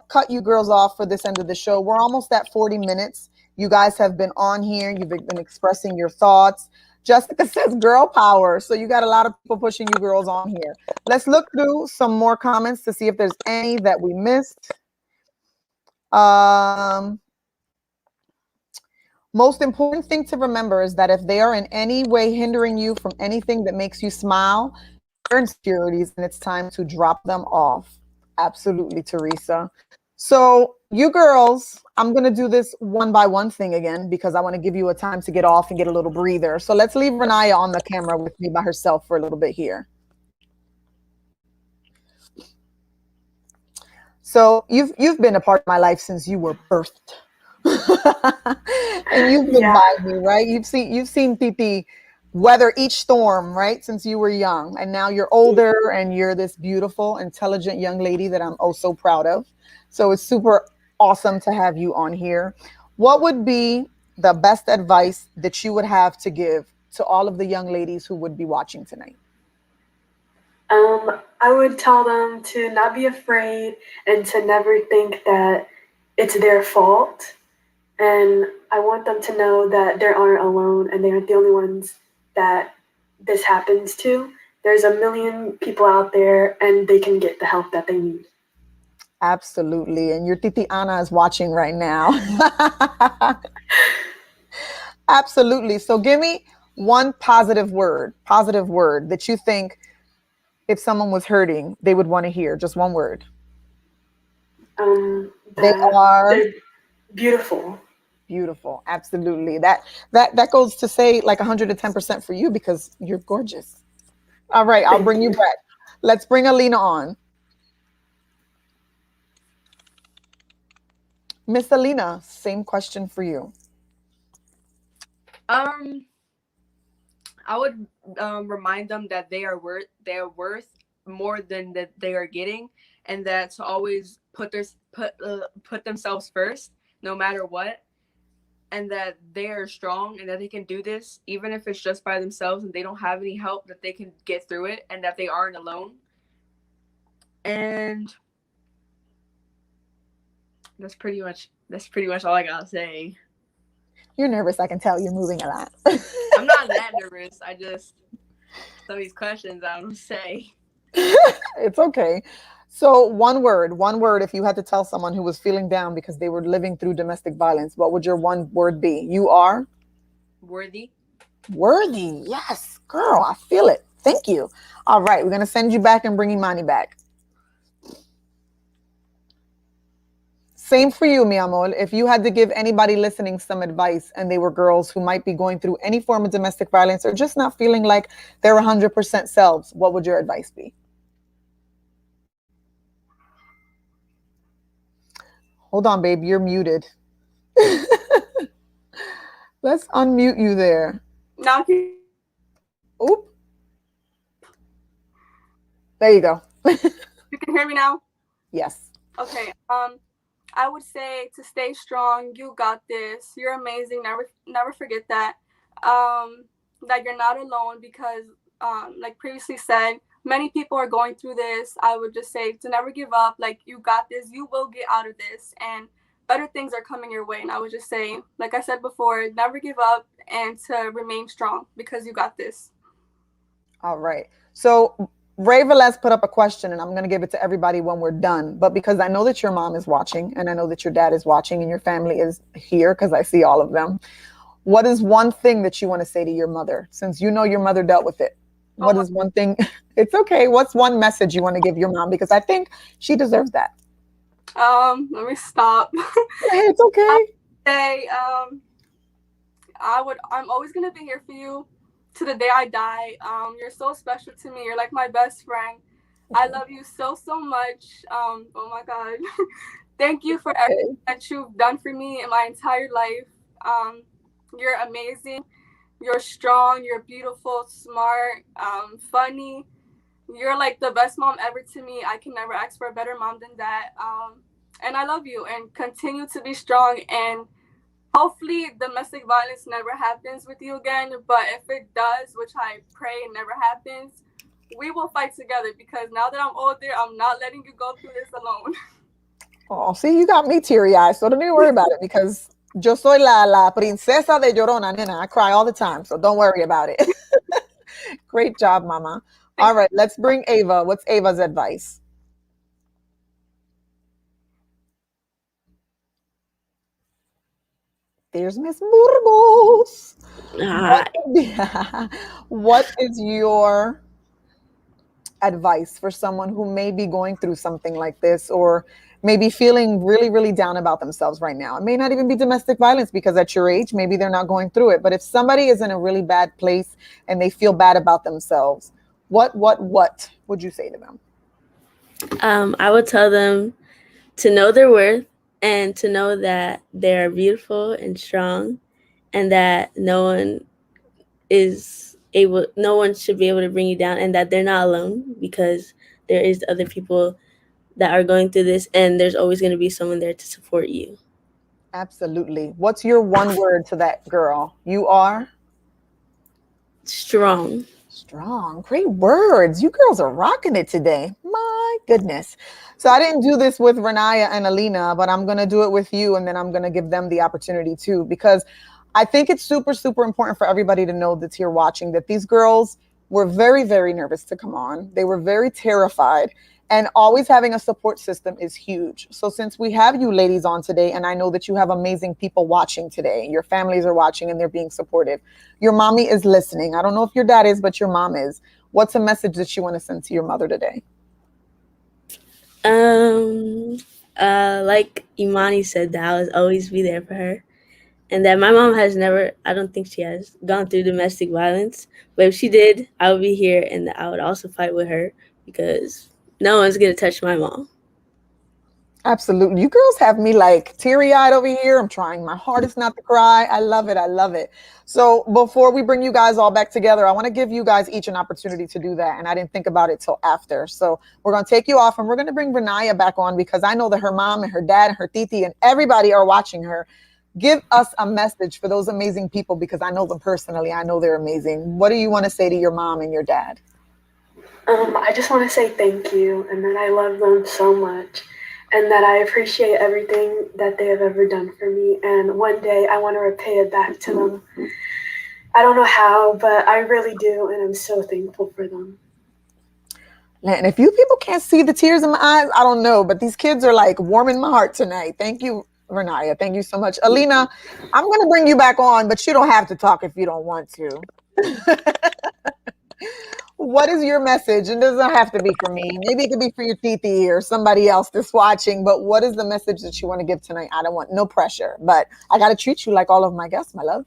cut you girls off for this end of the show, we're almost at 40 minutes. You guys have been on here. You've been expressing your thoughts. Jessica says girl power. So you got a lot of people pushing you girls on here. Let's look through some more comments to see if there's any that we missed. Most important thing to remember is that if they are in any way hindering you from anything that makes you smile, your insecurities, and it's time to drop them off. Absolutely, Teresa. So you girls, I'm going to do this one by one thing again because I want to give you a time to get off and get a little breather. So let's leave Renaya on the camera with me by herself for a little bit here. So you've been a part of my life since you were birthed. And you've been by me, right? You've seen Titi weather each storm, right? Since you were young. And now you're older and you're this beautiful, intelligent young lady that I'm oh so proud of. So it's super awesome to have you on here. What would be the best advice that you would have to give to all of the young ladies who would be watching tonight? I would tell them to not be afraid and to never think that it's their fault. And I want them to know that they aren't alone and they aren't the only ones that this happens to. There's a million people out there and they can get the help that they need. Absolutely. And your Titi Ana is watching right now. Absolutely. So give me one positive word that you think if someone was hurting, they would want to hear. Just one word. They That are they're beautiful. beautiful. Absolutely. That goes to say like 110% for you because you're gorgeous. All right, I'll Thank bring you you. back. Let's bring Alina on. Miss Alina, same question for you. Um, I would remind them that they are worth more than that they are getting, and that to always put themselves first, no matter what, and that they are strong and that they can do this even if it's just by themselves and they don't have any help, that they can get through it and that they aren't alone. And that's pretty much all I gotta say. You're nervous. I can tell you're moving a lot. I'm not that nervous. I just some of these questions I don't say. It's okay. So, one word, if you had to tell someone who was feeling down because they were living through domestic violence, what would your one word be? You are Worthy. worthy. Yes, girl, I feel it. Thank you. All right, we're going to send you back and bring Imani back. Same for you, mi amor. If you had to give anybody listening some advice and they were girls who might be going through any form of domestic violence or just not feeling like they're 100% selves, what would your advice be? Hold on, babe, you're muted. Let's unmute you there. Now you Oop, there you go. can hear me now? Yes. Okay. I would say to stay strong. You got this. You're amazing. Never forget that. That you're not alone because, like previously said, many people are going through this. I would just say to never give up. Like you got this. You will get out of this, and better things are coming your way. And I would just say, like I said before, never give up and to remain strong because you got this. All right. So Ray Velez put up a question, and I'm going to give it to everybody when we're done. But because I know that your mom is watching, and I know that your dad is watching, and your family is here because I see all of them, what is one thing that you want to say to your mother? Since you know your mother dealt with it, Oh what is one thing? It's okay. What's one message you want to give your mom? Because I think she deserves that. Let me stop. Hey, it's okay. Say, I'm always gonna be here for you to the day I die. You're so special to me. You're like my best friend. I love you so much. Oh my God. Thank you It's for okay. everything that you've done for me in my entire life. You're amazing. You're strong. You're beautiful, smart, funny. You're like the best mom ever to me. I can never ask for a better mom than that. And I love you and continue to be strong. And hopefully, domestic violence never happens with you again. But if it does, which I pray it never happens, we will fight together because now that I'm older, I'm not letting you go through this alone. Oh, see, you got me teary eyed, so don't even worry about it because yo soy la princesa de Llorona, nena. I cry all the time, so don't worry about it. Great job, mama. All Thank right, let's bring Ava. What's Ava's advice? There's Miss Burgos. Ah, What, what is your advice for someone who may be going through something like this or maybe feeling really, really down about themselves right now? It may not even be domestic violence because at your age, maybe they're not going through it. But if somebody is in a really bad place and they feel bad about themselves, what would you say to them? I would tell them to know their worth and to know that they are beautiful and strong, and that no one should be able to bring you down, and that they're not alone because there is other people that are going through this, and there's always going to be someone there to support you. Absolutely. What's your one word to that girl? You are Strong. strong. Great words. You girls are rocking it today. My goodness. So I didn't do this with Renaya and Alina, but I'm going to do it with you. And then I'm going to give them the opportunity too, because I think it's super, super important for everybody to know that's here watching that these girls were very, very nervous to come on. They were very terrified. And always having a support system is huge. So since we have you ladies on today, and I know that you have amazing people watching today, your families are watching and they're being supportive. Your mommy is listening. I don't know if your dad is, but your mom is. What's a message that you want to send to your mother today? Um, like Imani said, that I will always be there for her, and that my mom has never. I don't think she has gone through domestic violence, but if she did, I would be here, and I would also fight with her because no one's gonna touch my mom. Absolutely. You girls have me like teary eyed over here. I'm trying my hardest not to cry. I love it. I love it. So before we bring you guys all back together, I want to give you guys each an opportunity to do that. And I didn't think about it till after. So we're going to take you off and we're going to bring Renaya back on because I know that her mom and her dad and her titi and everybody are watching her. Give us a message for those amazing people because I know them personally. I know they're amazing. What do you want to say to your mom and your dad? I just want to say thank you and that I love them so much and that I appreciate everything that they have ever done for me. And one day I want to repay it back to them. I don't know how, but I really do. And I'm so thankful for them. And if you people can't see the tears in my eyes, I don't know. But these kids are like warming my heart tonight. Thank you, Renaya. Thank you so much. Alina, I'm going to bring you back on, but you don't have to talk if you don't want to. What is your message? It doesn't have to be for me. Maybe it could be for your titi or somebody else that's watching. But what is the message that you want to give tonight? I don't want no pressure, but I got to treat you like all of my guests, my love.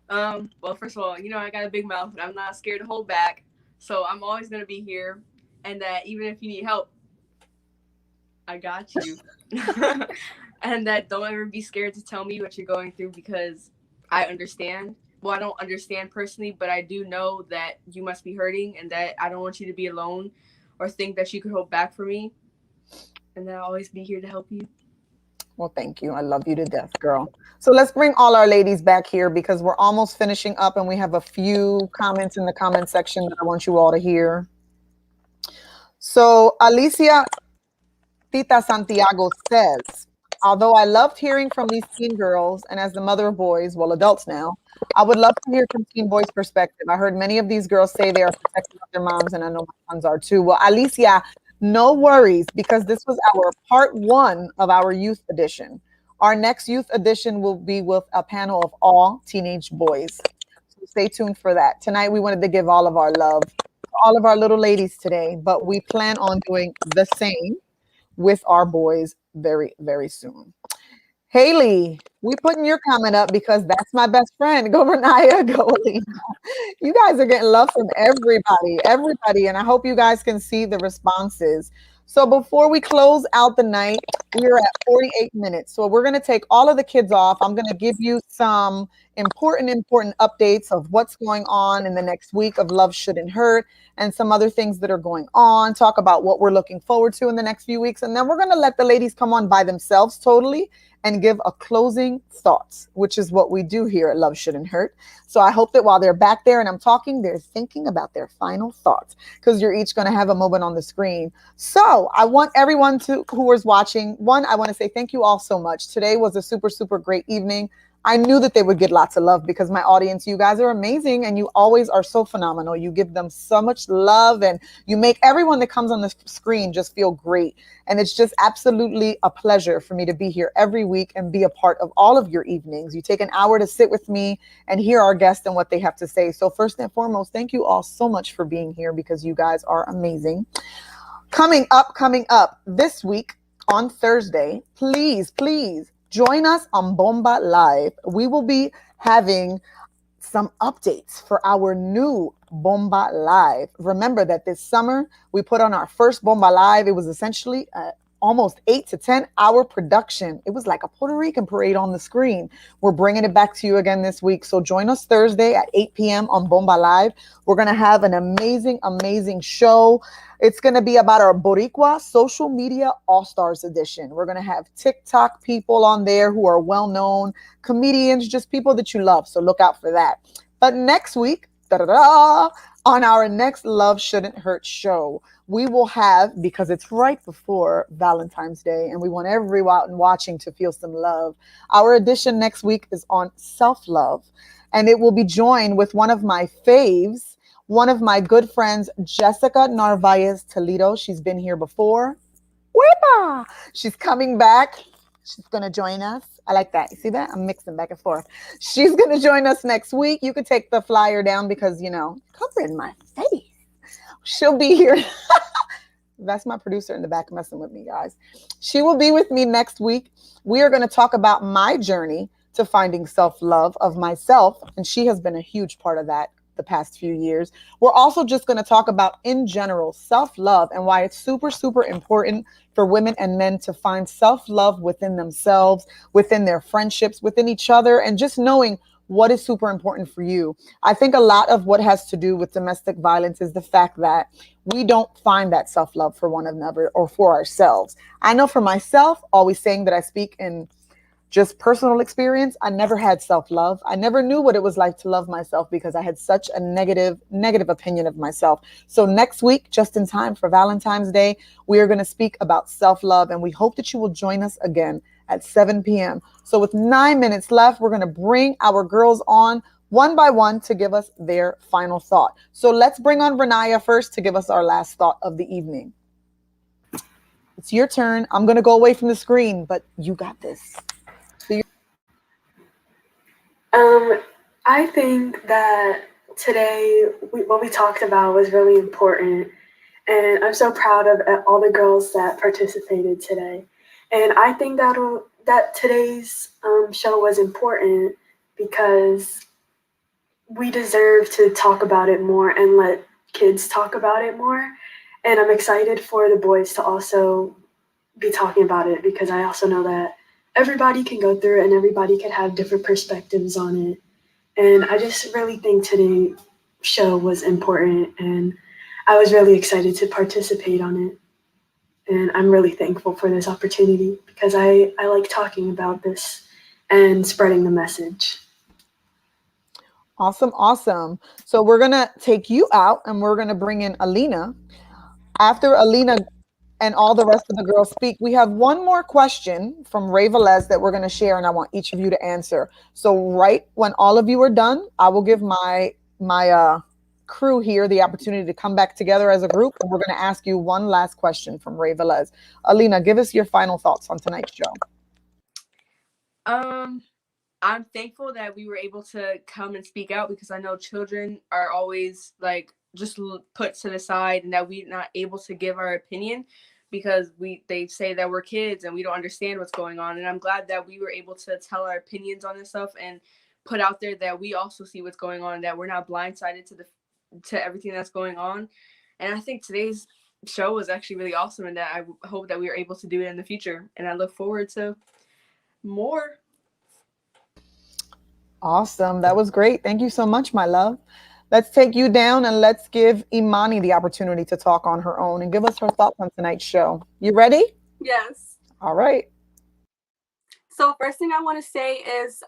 Well, first of all, I got a big mouth, but I'm not scared to hold back. So I'm always gonna be here, and that even if you need help, I got you. And that don't ever be scared to tell me what you're going through because I understand. Well, I don't understand personally, but I do know that you must be hurting and that I don't want you to be alone or think that you could hold back for me. And that I'll always be here to help you. Well, thank you. I love you to death, girl. So let's bring all our ladies back here because we're almost finishing up and we have a few comments in the comment section that I want you all to hear. So Alicia Tita Santiago says, although I loved hearing from these teen girls, and as the mother of boys, well, adults now, I would love to hear from teen boys' perspective. I heard many of these girls say they are protective of their moms, and I know my sons are too. Well, Alicia, no worries, because this was our part one of our youth edition. Our next youth edition will be with a panel of all teenage boys. So stay tuned for that. Tonight, we wanted to give all of our love to all of our little ladies today, but we plan on doing the same with our boys very, very soon. Haley, we putting your comment up because that's my best friend. Go Renaya, go Alina. You guys are getting love from everybody. And I hope you guys can see the responses. So before we close out the night, we are at 48 minutes. So we're going to take all of the kids off. I'm going to give you some important updates of what's going on in the next week of Love Shouldn't Hurt and some other things that are going on, talk about what we're looking forward to in the next few weeks. And then we're going to let the ladies come on by themselves totally and give a closing thoughts, which is what we do here at Love Shouldn't Hurt. So I hope that while they're back there and I'm talking, they're thinking about their final thoughts because you're each going to have a moment on the screen. So I want everyone who is watching, one, I want to say thank you all so much. Today was a super great evening. I knew that they would get lots of love because my audience, you guys are amazing and you always are so phenomenal. You give them so much love and you make everyone that comes on the screen just feel great. And it's just absolutely a pleasure for me to be here every week and be a part of all of your evenings. You take an hour to sit with me and hear our guests and what they have to say. So first and foremost, thank you all so much for being here because you guys are amazing. Coming up this week on Thursday, please join us on Bomba Live. We will be having some updates for our new Bomba Live. Remember that this summer we put on our first Bomba Live. It was essentially almost 8 to 10 hour production. It was like a Puerto Rican parade on the screen. We're bringing it back to you again this week. So join us Thursday at 8 p.m. on Bomba Live. We're going to have an amazing show. It's going to be about our Boricua Social Media All-Stars edition. We're going to have TikTok people on there who are well-known, comedians, just people that you love. So look out for that. But next week, on our next Love Shouldn't Hurt show, we will have, because it's right before Valentine's Day and we want everyone watching to feel some love, our edition next week is on self-love. And it will be joined with one of my faves, one of my good friends, Jessica Narvaez Toledo. She's been here before. Wepa! She's coming back. She's going to join us. I like that. You see that? I'm mixing back and forth. She's going to join us next week. You could take the flyer down because, covering my face. She'll be here. That's my producer in the back messing with me, guys. She will be with me next week. We are going to talk about my journey to finding self-love of myself, and she has been a huge part of that the past few years. We're also just going to talk about, in general, self-love and why it's super, super important for women and men to find self-love within themselves, within their friendships, within each other, and just knowing what is super important for you. I think a lot of what has to do with domestic violence is the fact that we don't find that self-love for one another or for ourselves. I know for myself, always saying that I speak in just personal experience, I never had self-love. I never knew what it was like to love myself because I had such a negative opinion of myself. So next week, just in time for Valentine's Day, we are going to speak about self-love, and we hope that you will join us again at 7 p.m. So with 9 minutes left, we're going to bring our girls on one by one to give us their final thought. So let's bring on Renaya first to give us our last thought of the evening. It's your turn. I'm going to go away from the screen, but you got this. I think that today what we talked about was really important, and I'm so proud of all the girls that participated today. And I think that today's show was important because we deserve to talk about it more and let kids talk about it more. And I'm excited for the boys to also be talking about it because I also know that everybody can go through it and everybody can have different perspectives on it. And I just really think today's show was important, and I was really excited to participate on it. And I'm really thankful for this opportunity because I like talking about this and spreading the message. Awesome, awesome. So we're going to take you out and we're going to bring in Alina. After Alina and all the rest of the girls speak, we have one more question from Ray Velez that we're going to share, and I want each of you to answer. So right when all of you are done, I will give my crew here the opportunity to come back together as a group, and we're going to ask you one last question from Ray Velez. Alina, give us your final thoughts on tonight's show. I'm thankful that we were able to come and speak out because I know children are always like just put to the side and that we're not able to give our opinion because they say that we're kids and we don't understand what's going on. And I'm glad that we were able to tell our opinions on this stuff and put out there that we also see what's going on, that we're not blindsided to everything that's going on. And I think today's show was actually really awesome, and that I hope that we are able to do it in the future. And I look forward to more. Awesome. That was great. Thank you so much, my love. Let's take you down and let's give Imani the opportunity to talk on her own and give us her thoughts on tonight's show. You ready? Yes. All right. So first thing I want to say is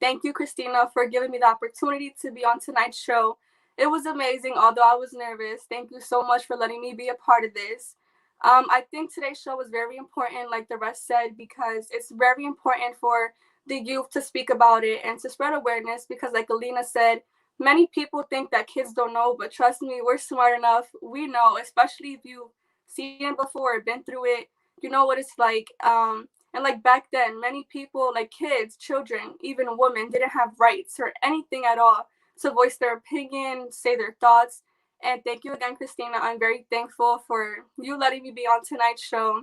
thank you, Christina, for giving me the opportunity to be on tonight's show. It was amazing, although I was nervous. Thank you so much for letting me be a part of this. I think today's show was very important, like the rest said, because it's very important for the youth to speak about it and to spread awareness because, like Alina said, many people think that kids don't know, but trust me, we're smart enough. We know, especially if you've seen it before, been through it, you know what it's like. And like back then, many people, like kids, children, even women, didn't have rights or anything at all to voice their opinion, say their thoughts. And thank you again, Christina. I'm very thankful for you letting me be on tonight's show.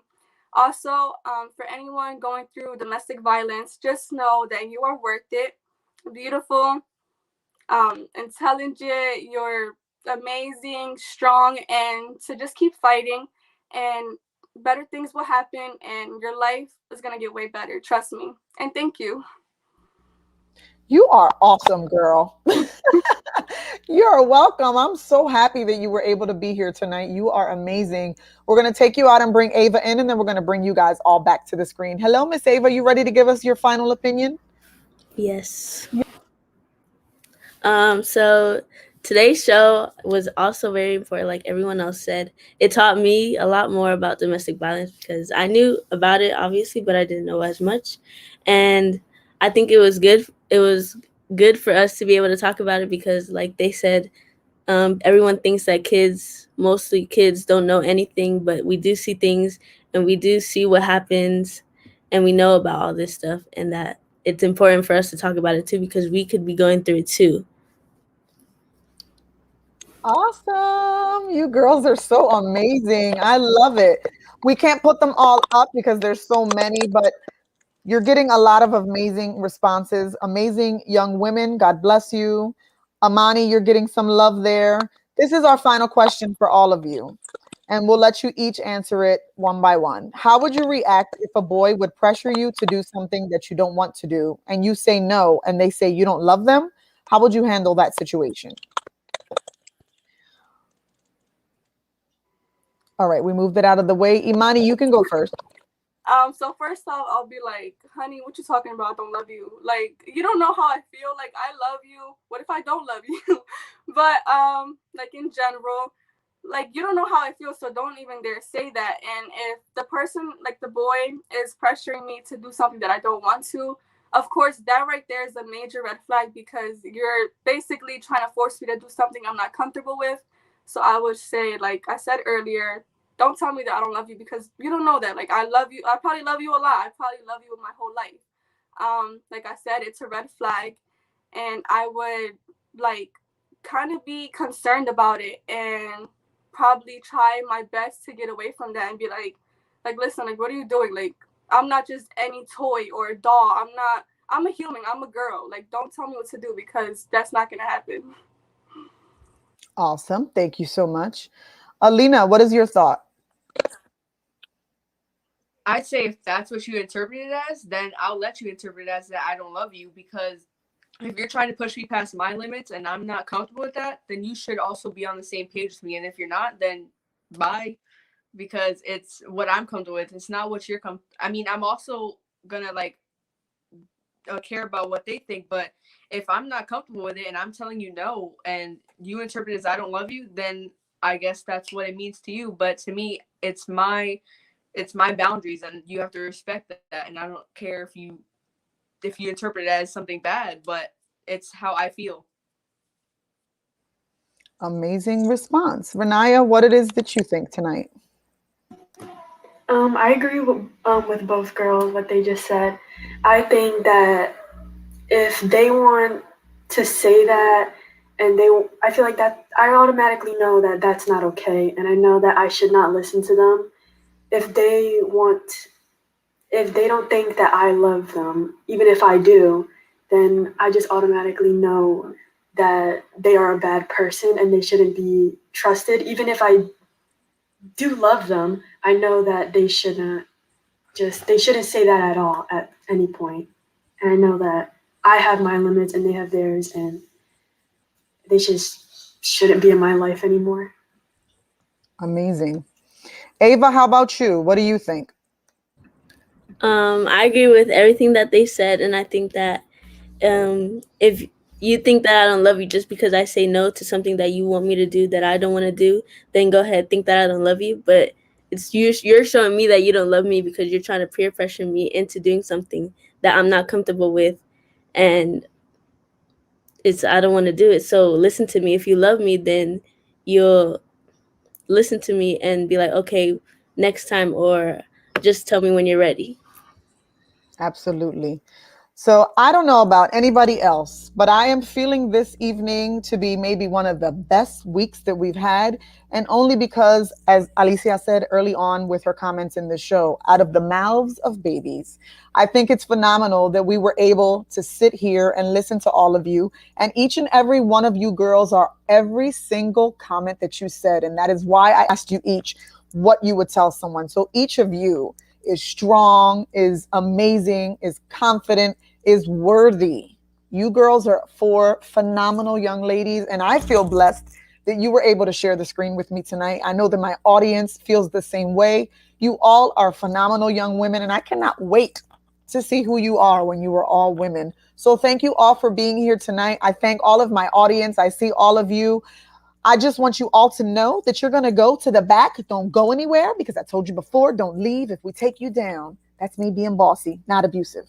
Also, for anyone going through domestic violence, just know that you are worth it. Beautiful, intelligent, you're amazing, strong, and to just keep fighting, and better things will happen, and your life is going to get way better. Trust me. And thank you. You are awesome, girl. You're welcome. I'm so happy that you were able to be here tonight. You are amazing. We're going to take you out and bring Ava in, and then we're going to bring you guys all back to the screen. Hello, Miss Ava. You ready to give us your final opinion? Yes. So today's show was also very important, like everyone else said. It taught me a lot more about domestic violence because I knew about it, obviously, but I didn't know as much. And I think it was good. It was good for us to be able to talk about it because, like they said, Everyone thinks that kids, mostly kids, don't know anything, but we do see things and we do see what happens and we know about all this stuff, and that it's important for us to talk about it too because we could be going through it too. Awesome. You girls are so amazing. I love it. We can't put them all up because there's so many, but you're getting a lot of amazing responses. Amazing young women. God bless you. Amani, you're getting some love there. This is our final question for all of you, and we'll let you each answer it one by one. How would you react if a boy would pressure you to do something that you don't want to do and you say no and they say you don't love them? How would you handle that situation? All right, we moved it out of the way. Imani, you can go first. So first off, I'll be like, honey, what you talking about? I don't love you. Like, you don't know how I feel. Like, I love you. What if I don't love you? But like in general, like you don't know how I feel, so don't even dare say that. And if the person, like the boy, is pressuring me to do something that I don't want to, of course, that right there is a major red flag because you're basically trying to force me to do something I'm not comfortable with. So I would say, like I said earlier, don't tell me that I don't love you because you don't know that. Like I love you. I probably love you a lot. I probably love you my whole life. Like I said, it's a red flag, and I would like kind of be concerned about it and probably try my best to get away from that and be like listen, like what are you doing? Like I'm not just any toy or a doll. I'm not. I'm a human. I'm a girl. Like don't tell me what to do because that's not gonna happen. Awesome. Thank you so much. Alina, what is your thought? I'd say if that's what you interpret it as, then I'll let you interpret it as that I don't love you, because if you're trying to push me past my limits and I'm not comfortable with that, then you should also be on the same page with me. And if you're not, then bye, because it's what I'm comfortable with. It's not what you're I mean, I'm also gonna like care about what they think, but if I'm not comfortable with it and I'm telling you no and you interpret it as I don't love you, then I guess that's what it means to you. But to me, it's my boundaries and you have to respect that. And I don't care if you interpret it as something bad, but it's how I feel. Amazing response. Renaya, what it is that you think tonight? I agree with both girls what they just said. I think that if they want to say that and I feel like that I automatically know that that's not okay, and I know that I should not listen to them. If they want, if they don't think that I love them, even if I do, then I just automatically know that they are a bad person and they shouldn't be trusted. Even if I do love them, I know that they shouldn't say that at all at any point. And I know that I have my limits and they have theirs, and they just shouldn't be in my life anymore. Amazing. Ava, how about you? What do you think? I agree with everything that they said, and I think that if you think that I don't love you just because I say no to something that you want me to do that I don't want to do, then go ahead, think that I don't love you. But it's you're showing me that you don't love me because you're trying to peer pressure me into doing something that I'm not comfortable with, and it's I don't want to do it. So listen to me. If you love me, then you'll listen to me and be like, okay, next time, or just tell me when you're ready. Absolutely. So I don't know about anybody else, but I am feeling this evening to be maybe one of the best weeks that we've had. And only because, as Alicia said early on with her comments in the show, out of the mouths of babies, I think it's phenomenal that we were able to sit here and listen to all of you. And each and every one of you girls are every single comment that you said. And that is why I asked you each what you would tell someone. So each of you is strong, is amazing, is confident, is worthy. You girls are four phenomenal young ladies, and I feel blessed that you were able to share the screen with me tonight. I know that my audience feels the same way. You all are phenomenal young women, and I cannot wait to see who you are when you are all women. So thank you all for being here tonight. I thank all of my audience. I see all of you. I just want you all to know that you're going to go to the back. Don't go anywhere because I told you before, don't leave if we take you down. That's me being bossy, not abusive.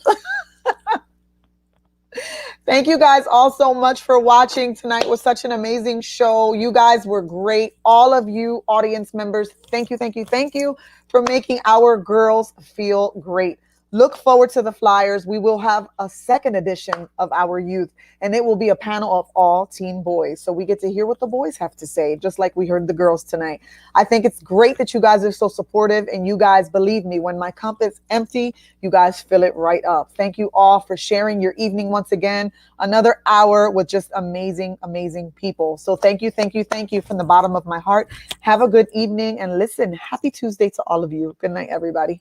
Thank you guys all so much for watching. Tonight was such an amazing show. You guys were great. All of you audience members, thank you for making our girls feel great. Look forward to the flyers. We will have a second edition of our youth, and it will be a panel of all teen boys. So we get to hear what the boys have to say, just like we heard the girls tonight. I think it's great that you guys are so supportive, and you guys, believe me, when my cup is empty, you guys fill it right up. Thank you all for sharing your evening once again. Another hour with just amazing, amazing people. So thank you from the bottom of my heart. Have a good evening, and listen, happy Tuesday to all of you. Good night, everybody.